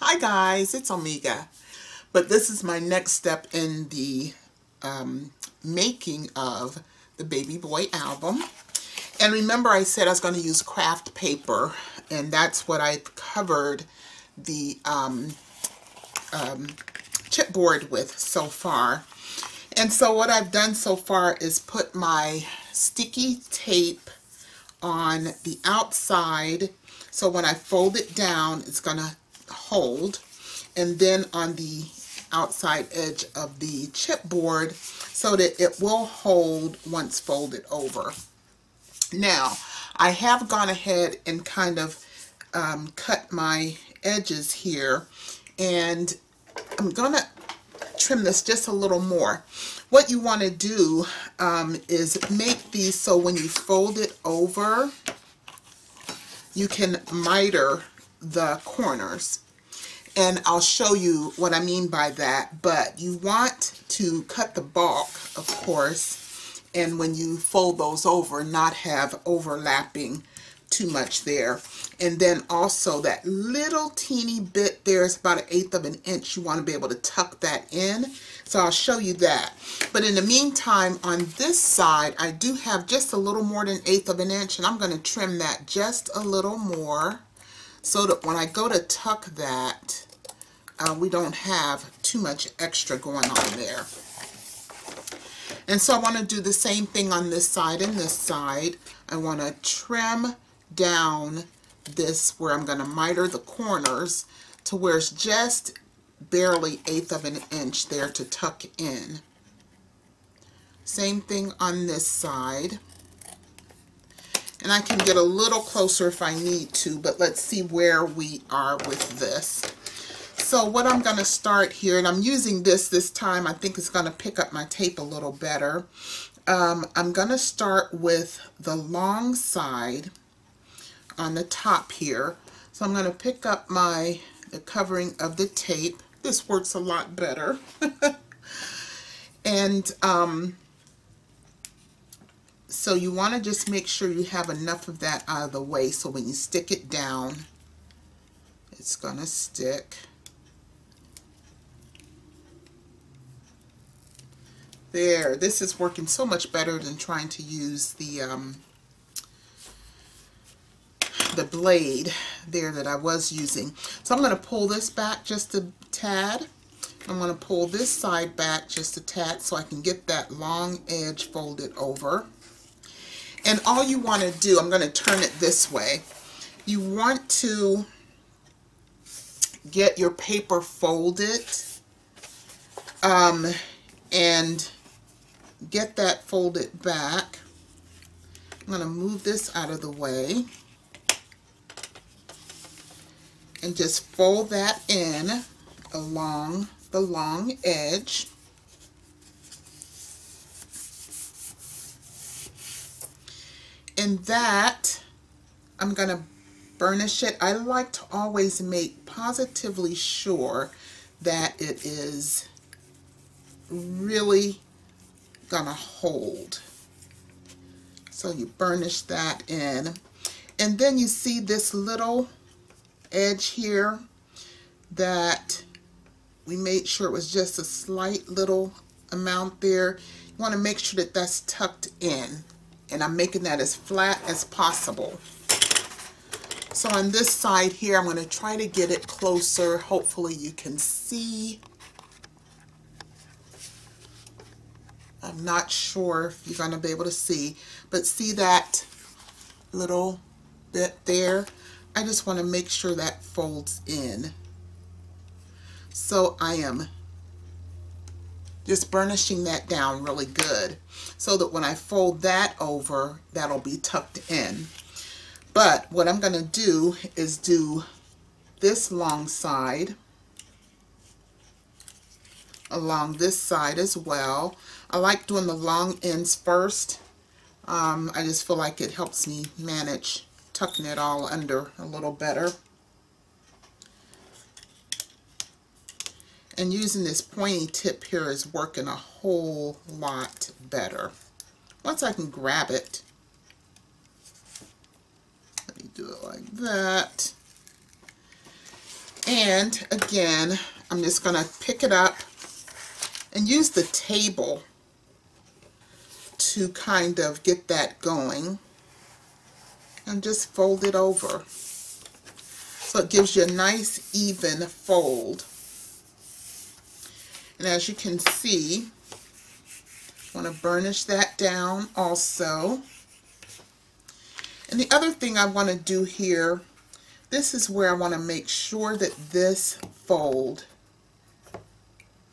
Hi guys, it's Omega. But this is my next step in the making of the Baby Boy album. And remember I said I was going to use craft paper, and that's what I covered the chipboard with so far. And so what I've done so far is put my sticky tape on the outside, so when I fold it down it's going to hold, and then on the outside edge of the chipboard so that it will hold once folded over. Now I have gone ahead and kind of cut my edges here, and I'm gonna trim this just a little more. What you want to do is make these so when you fold it over you can miter the corners, and I'll show you what I mean by that. But you want to cut the bulk, of course, and when you fold those over, not have overlapping too much there. And then also that little teeny bit there is about 1/8 of an inch. You want to be able to tuck that in. So I'll show you that. But in the meantime, on this side, I do have just a little more than 1/8 of an inch, and I'm going to trim that just a little more so that when I go to tuck that, we don't have too much extra going on there. And so I want to do the same thing on this side and this side. I want to trim down this where I'm going to miter the corners to where it's just barely 1/8 of an inch there to tuck in. Same thing on this side. And I can get a little closer if I need to, but let's see where we are with this. So what I'm going to start here, and I'm using this time, I think it's going to pick up my tape a little better. I'm going to start with the long side on the top here. So I'm going to pick up the covering of the tape. This works a lot better. And so you want to just make sure you have enough of that out of the way so when you stick it down, it's going to stick. There, this is working so much better than trying to use the blade there that I was using. So I'm going to pull this back just a tad. I'm going to pull this side back just a tad so I can get that long edge folded over. And all you want to do, I'm going to turn it this way. You want to get your paper folded and get that folded back. I'm going to move this out of the way and just fold that in along the long edge. And that, I'm going to burnish it. I like to always make positively sure that it is really gonna hold. So you burnish that in, and then you see this little edge here that we made sure it was just a slight little amount there. You want to make sure that that's tucked in, and I'm making that as flat as possible. So on this side here, I'm going to try to get it closer. Hopefully you can see. I'm not sure if you're going to be able to see, but see that little bit there? I just want to make sure that folds in. So I am just burnishing that down really good so that when I fold that over, that'll be tucked in. But what I'm going to do is do this long side along this side as well. I like doing the long ends first. I just feel like it helps me manage tucking it all under a little better. And using this pointy tip here is working a whole lot better. Once I can grab it, let me do it like that. And again, I'm just going to pick it up and use the table to kind of get that going, and just fold it over. So it gives you a nice even fold. And as you can see, I want to burnish that down also. And the other thing I want to do here, this is where I want to make sure that this fold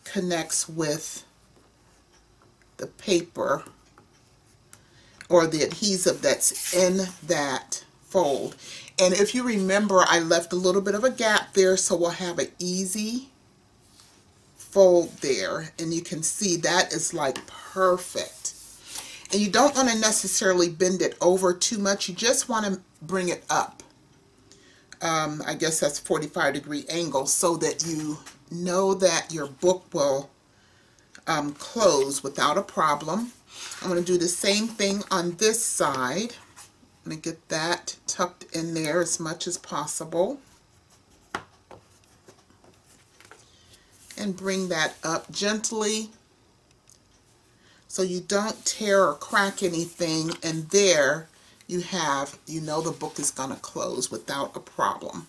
connects with the paper or the adhesive that's in that fold. And if you remember, I left a little bit of a gap there, so we'll have an easy fold there. And you can see that is like perfect. And you don't want to necessarily bend it over too much. You just want to bring it up. I guess that's 45-degree angle, so that you know that your book will close without a problem. I'm going to do the same thing on this side. I'm going to get that tucked in there as much as possible. And bring that up gently so you don't tear or crack anything. And there you have, you know, the book is going to close without a problem.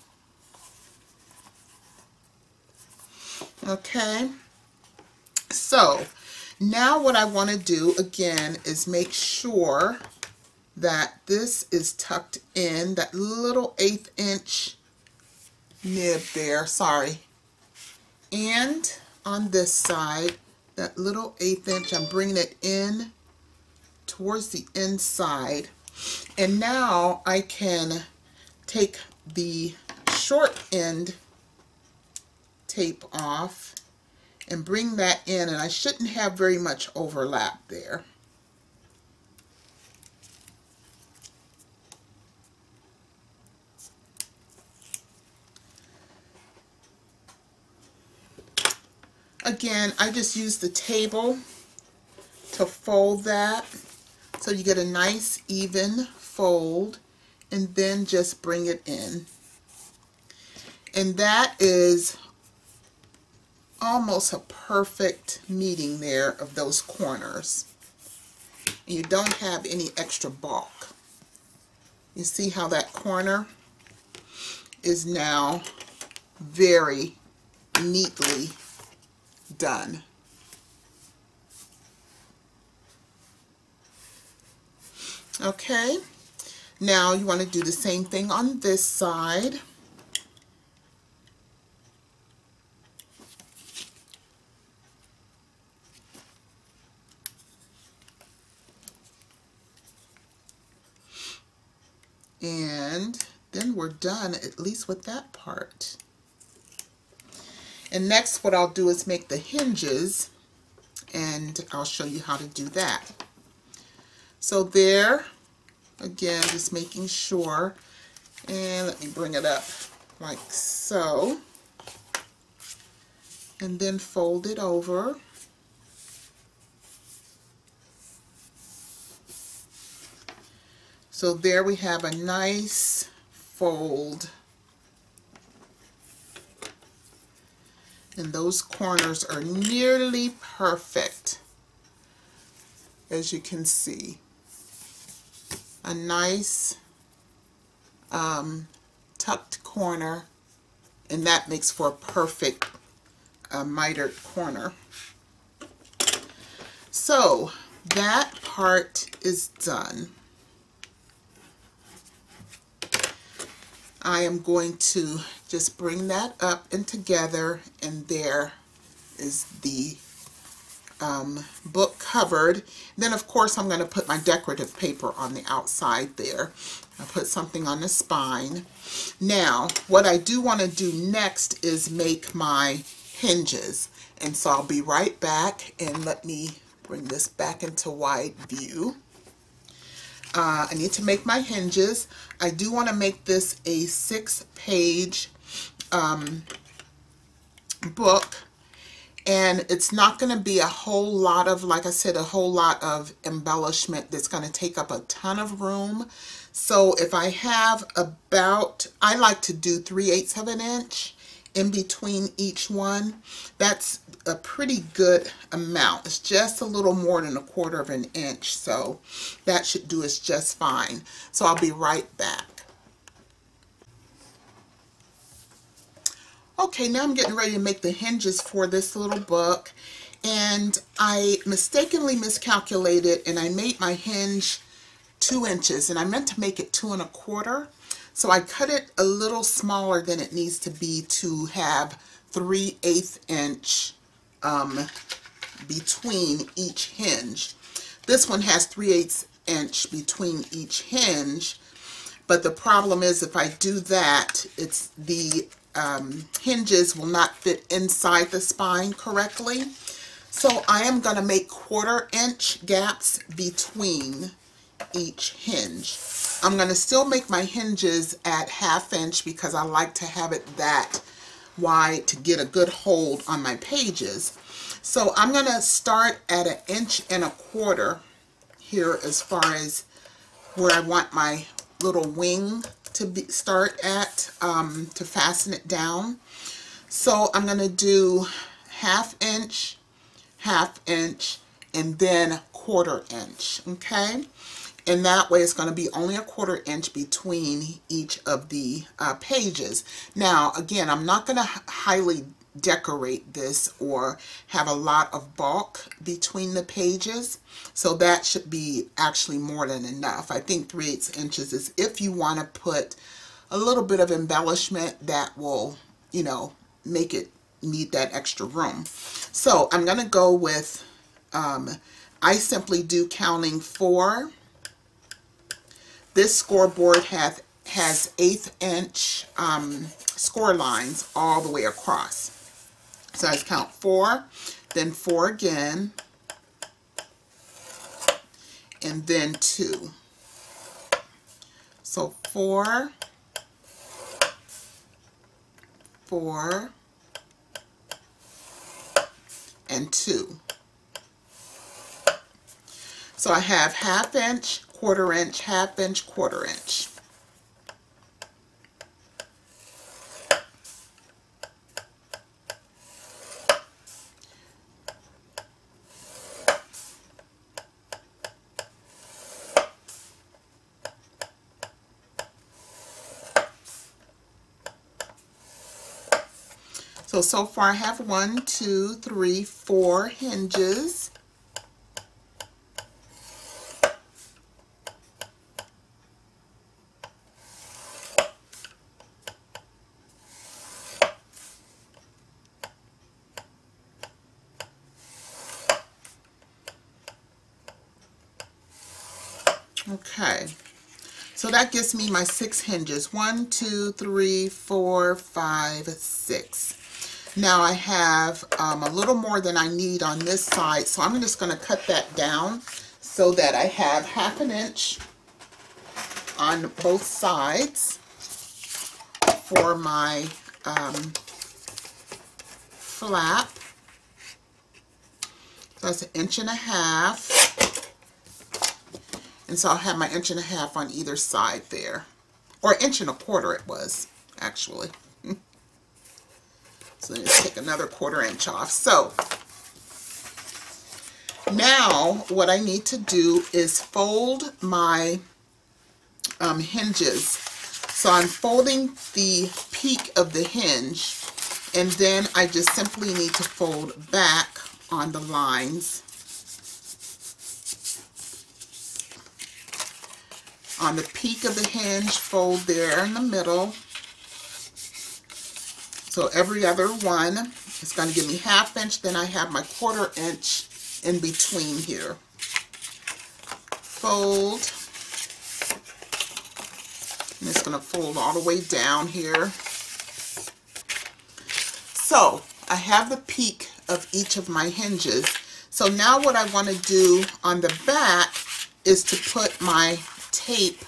Okay. So now what I want to do again is make sure that this is tucked in, that little 1/8 inch nib there, sorry. And on this side, that little 1/8 inch, I'm bringing it in towards the inside. And now I can take the short end tape off and bring that in, and I shouldn't have very much overlap there. Again, I just use the table to fold that so you get a nice even fold, and then just bring it in. And that is almost a perfect meeting there of those corners. And you don't have any extra bulk. You see how that corner is now very neatly done. Okay, now you want to do the same thing on this side. And then we're done, at least with that part. And next what I'll do is make the hinges, and I'll show you how to do that. So there, again, just making sure, and let me bring it up like so, and then fold it over. So there we have a nice fold. And those corners are nearly perfect, as you can see. A nice tucked corner, and that makes for a perfect mitered corner. So that part is done. I am going to just bring that up and together, and there is the book covered. Then of course I'm going to put my decorative paper on the outside there. I put something on the spine. Now what I do want to do next is make my hinges, and so I'll be right back, and let me bring this back into wide view. I need to make my hinges. I do want to make this a 6-page book, and it's not going to be a whole lot of, like I said, a whole lot of embellishment that's going to take up a ton of room. So if I have about, I like to do 3/8 of an inch, in between each one. That's a pretty good amount. It's just a little more than 1/4 of an inch, so that should do us just fine. So I'll be right back. Okay, now I'm getting ready to make the hinges for this little book, and I mistakenly miscalculated and I made my hinge 2 inches, and I meant to make it 2 1/4. So I cut it a little smaller than it needs to be to have 3/8 inch between each hinge. This one has 3/8 inch between each hinge, but the problem is if I do that, it's the hinges will not fit inside the spine correctly. So I am going to make 1/4 inch gaps between each hinge. I'm going to still make my hinges at 1/2 inch because I like to have it that wide to get a good hold on my pages. So I'm going to start at 1.25 inches here as far as where I want my little wing to start at to fasten it down. So I'm going to do 1/2 inch, 1/2 inch, and then 1/4 inch, okay? And that way it's going to be only 1/4 inch between each of the pages. Now, again, I'm not going to highly decorate this or have a lot of bulk between the pages. So that should be actually more than enough. I think 3/8 inches is if you want to put a little bit of embellishment that will, you know, make it need that extra room. So I'm going to go with, I simply do counting 4. This scoreboard has 1/8 inch score lines all the way across. So I just count 4, then 4 again, and then 2. So 4, 4, and 2. So I have 1/2 inch, 1/4 inch, 1/2 inch, 1/4 inch. So far I have 1, 2, 3, 4 hinges. Okay, so that gives me my 6 hinges. 1, 2, 3, 4, 5, 6. Now I have a little more than I need on this side, so I'm just going to cut that down so that I have 1/2 inch on both sides for my flap. So that's 1.5 inches. And so I'll have my 1.5 inches on either side there. Or 1.25 inches it was, actually. So let's take another 1/4 inch off. So now what I need to do is fold my hinges. So I'm folding the peak of the hinge, and then I just simply need to fold back on the lines on the peak of the hinge. Fold there in the middle. So every other one is going to give me 1/2 inch. Then I have my 1/4 inch in between here. Fold. And it's going to fold all the way down here. So I have the peak of each of my hinges. So now what I want to do on the back is to put my tape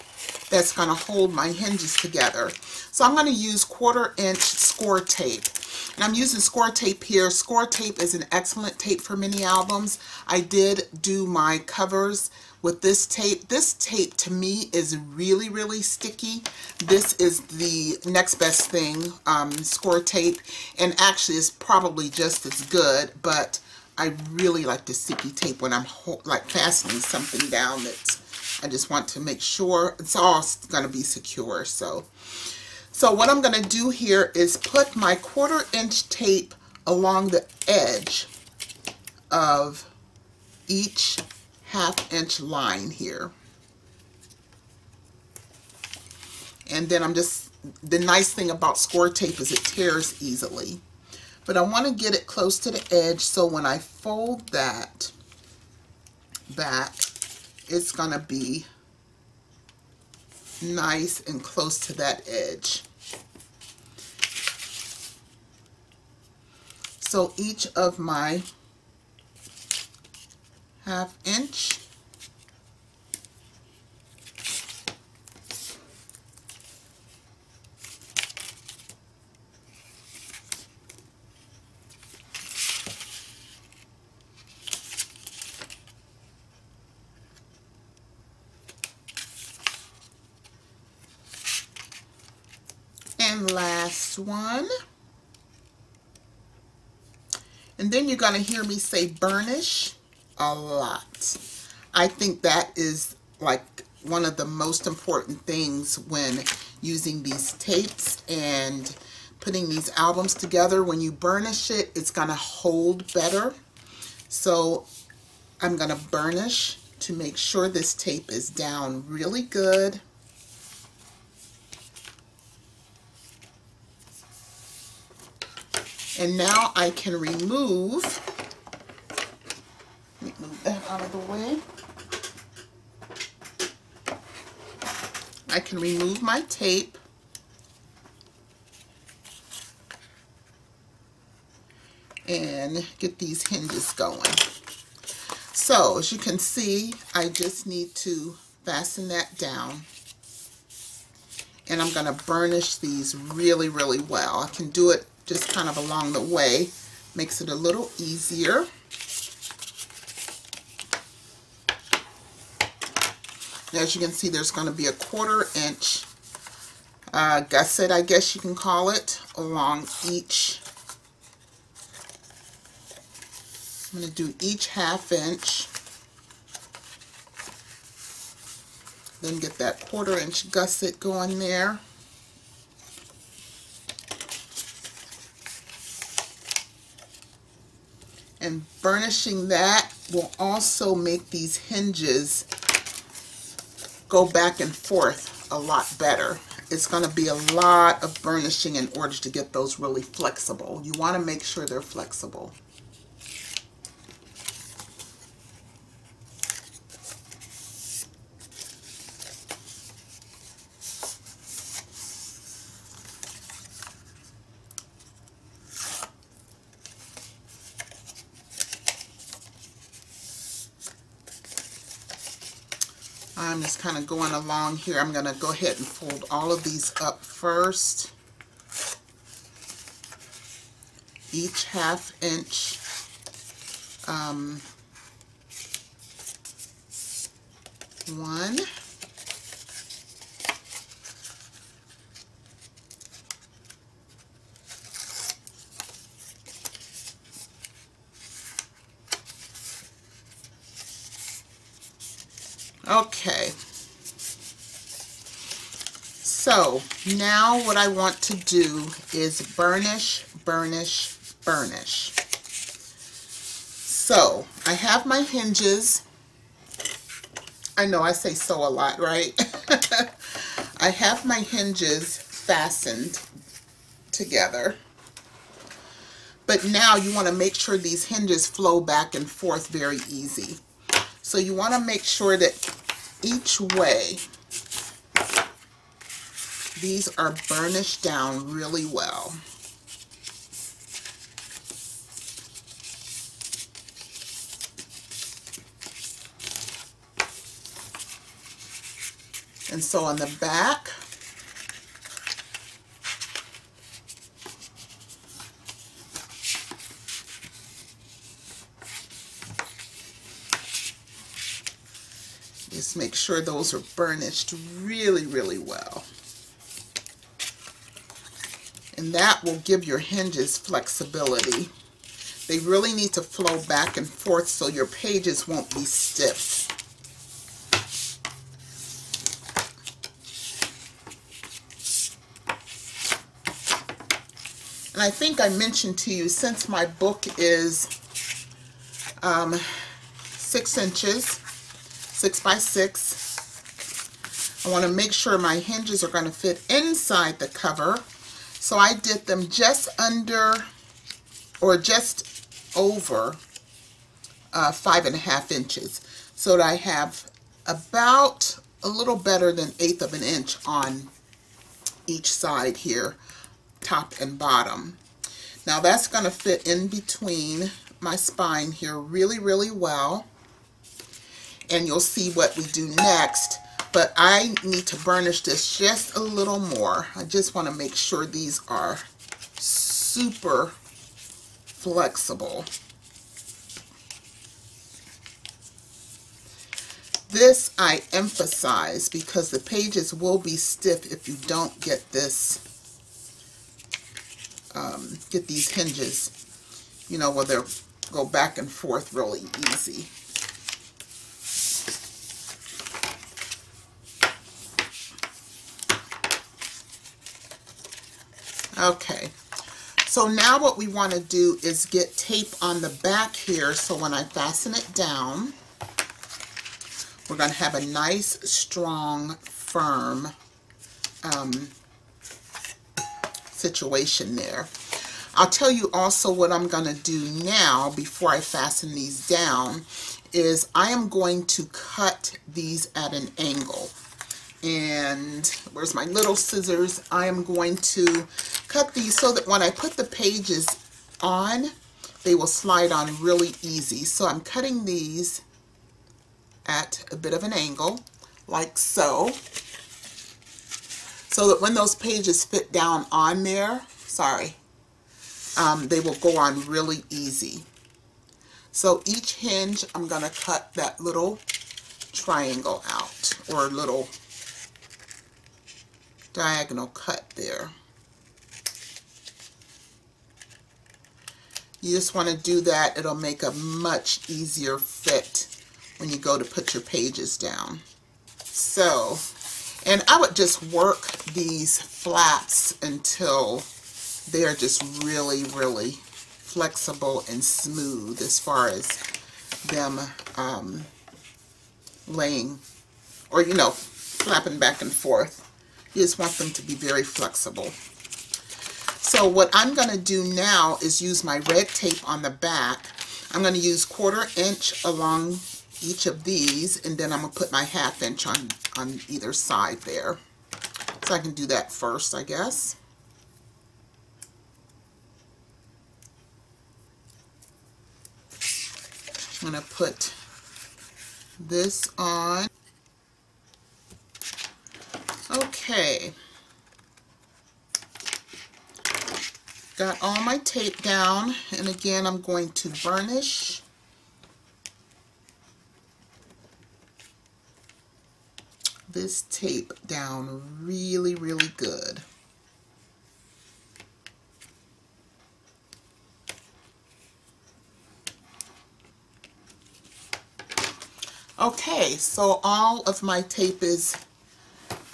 that's going to hold my hinges together. So I'm going to use 1/4 inch score tape. And I'm using score tape here. Score tape is an excellent tape for mini albums. I did do my covers with this tape. This tape to me is really, really sticky. This is the next best thing, score tape, and actually it's probably just as good, but I really like the sticky tape when I'm like fastening something down that I just want to make sure it's all going to be secure. So what I'm going to do here is put my 1/4 inch tape along the edge of each 1/2 inch line here. And then the nice thing about score tape is it tears easily. But I want to get it close to the edge, so when I fold that back, it's going to be nice and close to that edge. So each of my 1/2 inch and last one. And then you're going to hear me say burnish a lot. I think that is like one of the most important things when using these tapes and putting these albums together. When you burnish it, it's going to hold better. So I'm going to burnish to make sure this tape is down really good. And now I can remove, let me move that out of the way. I can remove my tape and get these hinges going. So as you can see, I just need to fasten that down. And I'm going to burnish these really, really well. I can do it just kind of along the way, makes it a little easier. As you can see, there's going to be a 1/4 inch gusset, I guess you can call it, along each. I'm going to do each 1/2 inch, then get that 1/4 inch gusset going there. And burnishing that will also make these hinges go back and forth a lot better. It's going to be a lot of burnishing in order to get those really flexible. You want to make sure they're flexible. I'm just kind of going along here. I'm going to go ahead and fold all of these up first. Each 1/2 inch one. Okay, so now what I want to do is burnish, burnish, burnish. So I have my hinges. I know I say so a lot, right? I have my hinges fastened together. But now you want to make sure these hinges flow back and forth very easy. So you want to make sure that each way these are burnished down really well. And so on the back, Just make sure those are burnished really, really well. And that will give your hinges flexibility. They really need to flow back and forth so your pages won't be stiff. And I think I mentioned to you, since my book is 6 inches, 6 by 6, I want to make sure my hinges are going to fit inside the cover. So I did them just under or just over 5.5 inches, so that I have about a little better than 1/8 of an inch on each side here, top and bottom. Now that's going to fit in between my spine here really, really well, and you'll see what we do next. But I need to burnish this just a little more. I just want to make sure these are super flexible. This I emphasize because the pages will be stiff if you don't get this, get these hinges, you know, where they'll go back and forth really easy. Okay, so now what we want to do is get tape on the back here, so when I fasten it down, we're going to have a nice, strong, firm situation there. I'll tell you also what I'm going to do now before I fasten these down is I am going to cut these at an angle. And where's my little scissors? I am going to cut these so that when I put the pages on, they will slide on really easy. So I'm cutting these at a bit of an angle, like so, so that when those pages fit down on there, they will go on really easy. So each hinge, I'm going to cut that little triangle out, or little diagonal cut there. You just want to do that. It'll make a much easier fit when you go to put your pages down. So, and I would just work these flaps until they're just really, really flexible and smooth as far as them laying, or, you know, flapping back and forth. You just want them to be very flexible. So what I'm going to do now is use my red tape on the back. I'm going to use 1/4 inch along each of these, and then I'm going to put my 1/2 inch on either side there. So I can do that first, I guess. I'm going to put this on. Okay. Got all my tape down, and again I'm going to burnish this tape down really, really good. Okay, so all of my tape is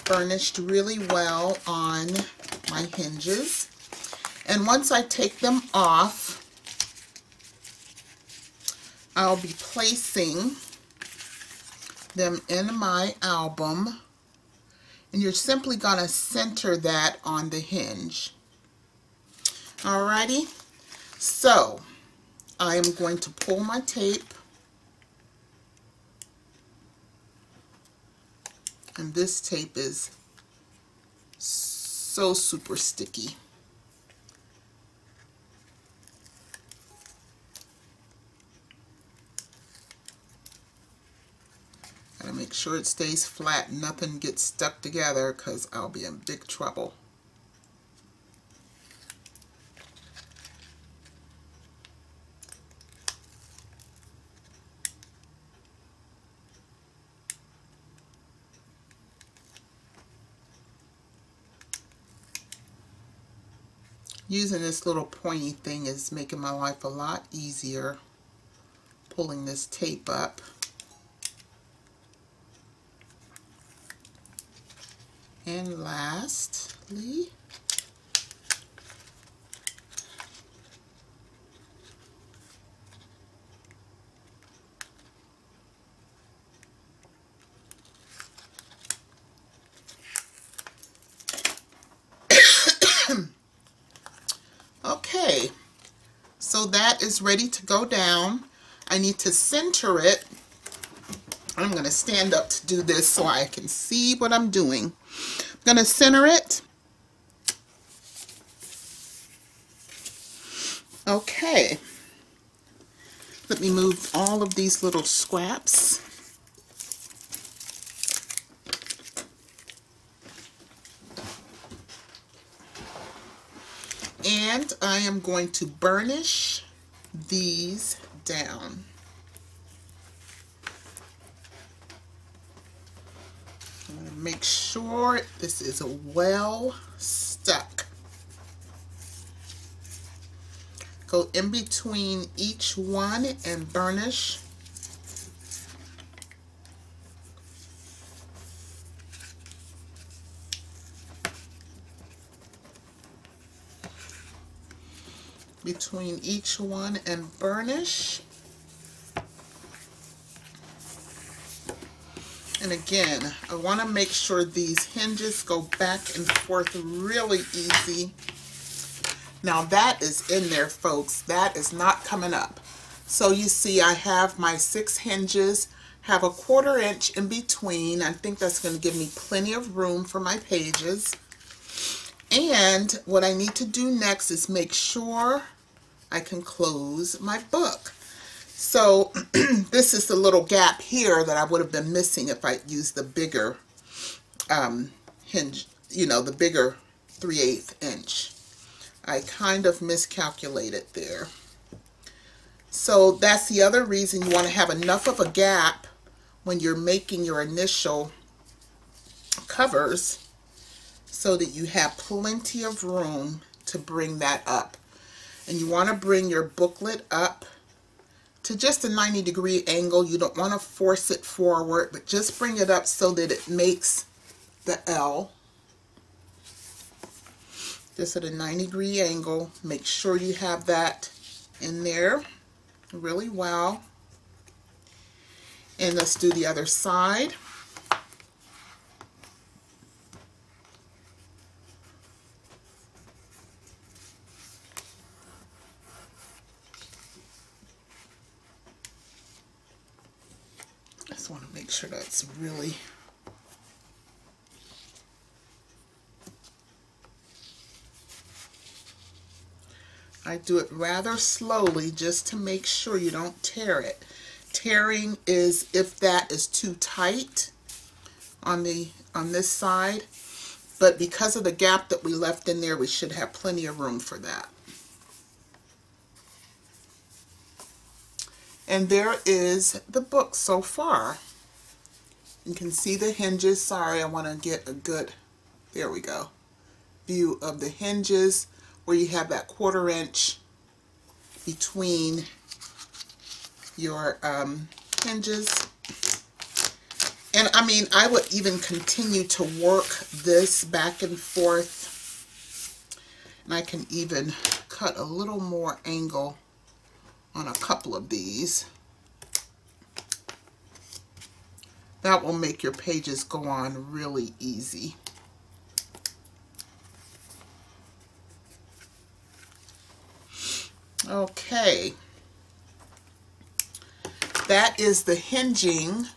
burnished really well on my hinges. And once I take them off, I'll be placing them in my album, and you're simply going to center that on the hinge. Alrighty, so I am going to pull my tape, and this tape is so super sticky. Gotta make sure it stays flat, nothing gets stuck together, because I'll be in big trouble. Using this little pointy thing is making my life a lot easier, pulling this tape up. And lastly, okay, so that is ready to go down. I need to center it. I'm going to stand up to do this so I can see what I'm doing. I'm going to center it. Okay. Let me move all of these little scraps. And I am going to burnish these down. I'm going to make sure this is well stuck. Go in between each one and burnish. Between each one and burnish. And again, I want to make sure these hinges go back and forth really easy. Now that is in there, folks. That is not coming up. So you see I have my 6 hinges, have a 1/4 inch in between. I think that's going to give me plenty of room for my pages. And what I need to do next is make sure I can close my book. So this is the little gap here that I would have been missing if I used the bigger hinge, you know, the bigger 3/8 inch. I kind of miscalculated there. So that's the other reason you want to have enough of a gap when you're making your initial covers so that you have plenty of room to bring that up. And you want to bring your booklet up to just a 90-degree angle. You don't want to force it forward, but just bring it up so that it makes the L. Just at a 90-degree angle. Make sure you have that in there really well. And let's do the other side. Just want to make sure that's really I do it rather slowly just to make sure you don't tear it. Tearing is if that is too tight on this side, but because of the gap that we left in there, we should have plenty of room for that. And there is the book so far. You can see the hinges. Sorry, I want to get a good, there we go, view of the hinges where you have that 1/4 inch between your hinges. And I mean, I would even continue to work this back and forth. And I can even cut a little more angle on a couple of these. That will make your pages go on really easy. Okay, that is the hinging,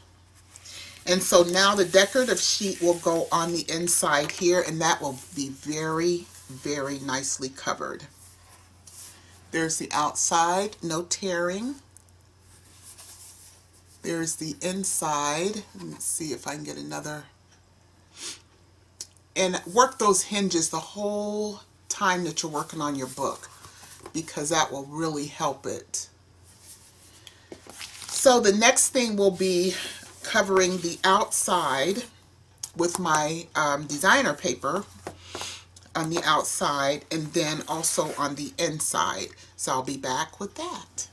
and so now the decorative sheet will go on the inside here, and that will be very, very nicely covered. There's the outside, no tearing. There's the inside. Let's see if I can get another. And work those hinges the whole time that you're working on your book, because that will really help it. So the next thing will be covering the outside with my designer paper. on the outside and then also on the inside. So I'll be back with that.